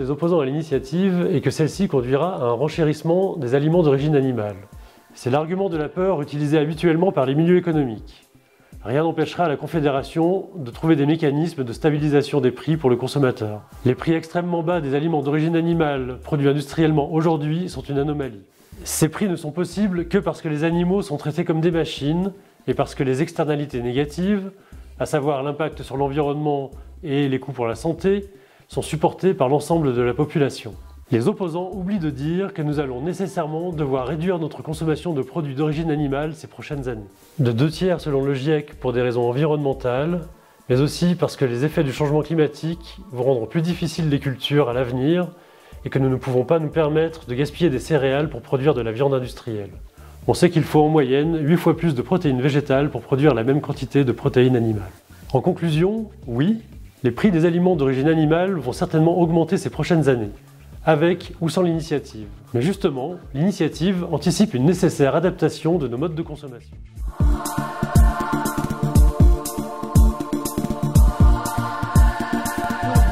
des opposants à l'initiative est que celle-ci conduira à un renchérissement des aliments d'origine animale. C'est l'argument de la peur utilisé habituellement par les milieux économiques. Rien n'empêchera la Confédération de trouver des mécanismes de stabilisation des prix pour le consommateur. Les prix extrêmement bas des aliments d'origine animale produits industriellement aujourd'hui sont une anomalie. Ces prix ne sont possibles que parce que les animaux sont traités comme des machines et parce que les externalités négatives, à savoir l'impact sur l'environnement et les coûts pour la santé, sont supportées par l'ensemble de la population. Les opposants oublient de dire que nous allons nécessairement devoir réduire notre consommation de produits d'origine animale ces prochaines années. De 2/3 selon le GIEC pour des raisons environnementales, mais aussi parce que les effets du changement climatique vont rendre plus difficiles les cultures à l'avenir et que nous ne pouvons pas nous permettre de gaspiller des céréales pour produire de la viande industrielle. On sait qu'il faut en moyenne 8 fois plus de protéines végétales pour produire la même quantité de protéines animales. En conclusion, oui, les prix des aliments d'origine animale vont certainement augmenter ces prochaines années, avec ou sans l'initiative. Mais justement, l'initiative anticipe une nécessaire adaptation de nos modes de consommation.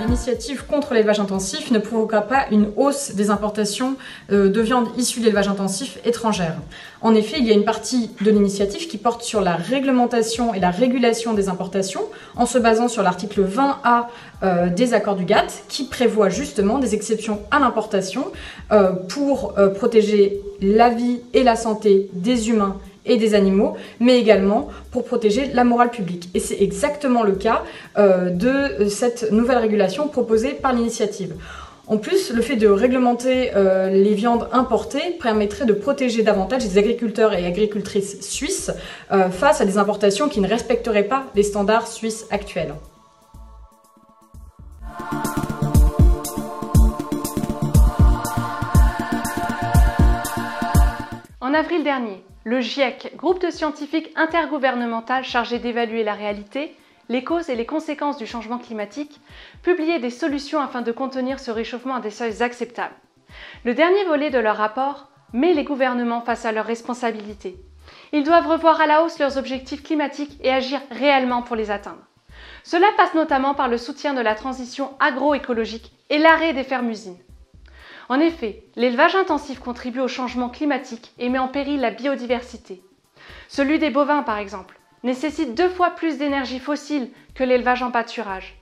L'initiative contre l'élevage intensif ne provoquera pas une hausse des importations de viande issue de l'élevage intensif étrangère. En effet, il y a une partie de l'initiative qui porte sur la réglementation et la régulation des importations en se basant sur l'article 20A des accords du GATT qui prévoit justement des exceptions à l'importation pour protéger la vie et la santé des humains et des animaux, mais également pour protéger la morale publique. Et c'est exactement le cas de cette nouvelle régulation proposée par l'initiative. En plus, le fait de réglementer les viandes importées permettrait de protéger davantage les agriculteurs et agricultrices suisses face à des importations qui ne respecteraient pas les standards suisses actuels. En avril dernier, le GIEC, groupe de scientifiques intergouvernemental chargé d'évaluer la réalité, les causes et les conséquences du changement climatique, publiait des solutions afin de contenir ce réchauffement à des seuils acceptables. Le dernier volet de leur rapport met les gouvernements face à leurs responsabilités. Ils doivent revoir à la hausse leurs objectifs climatiques et agir réellement pour les atteindre. Cela passe notamment par le soutien de la transition agroécologique et l'arrêt des fermes-usines. En effet, l'élevage intensif contribue au changement climatique et met en péril la biodiversité. Celui des bovins, par exemple, nécessite 2 fois plus d'énergie fossile que l'élevage en pâturage.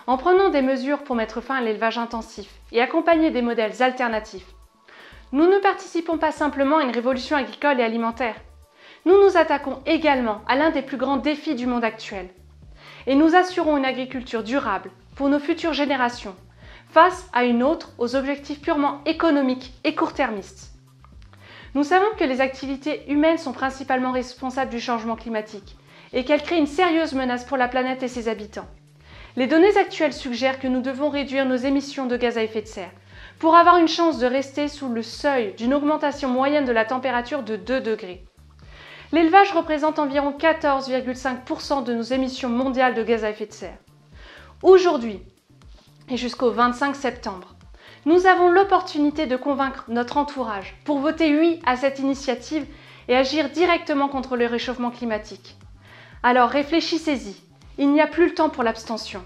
En prenant des mesures pour mettre fin à l'élevage intensif et accompagner des modèles alternatifs, nous ne participons pas simplement à une révolution agricole et alimentaire. Nous nous attaquons également à l'un des plus grands défis du monde actuel. Et nous assurons une agriculture durable pour nos futures générations, face à une autre aux objectifs purement économiques et court-termistes. Nous savons que les activités humaines sont principalement responsables du changement climatique et qu'elles créent une sérieuse menace pour la planète et ses habitants. Les données actuelles suggèrent que nous devons réduire nos émissions de gaz à effet de serre pour avoir une chance de rester sous le seuil d'une augmentation moyenne de la température de 2 degrés. L'élevage représente environ 14,5% de nos émissions mondiales de gaz à effet de serre. Aujourd'hui, et jusqu'au 25 septembre, nous avons l'opportunité de convaincre notre entourage pour voter oui à cette initiative et agir directement contre le réchauffement climatique. Alors réfléchissez-y, il n'y a plus le temps pour l'abstention.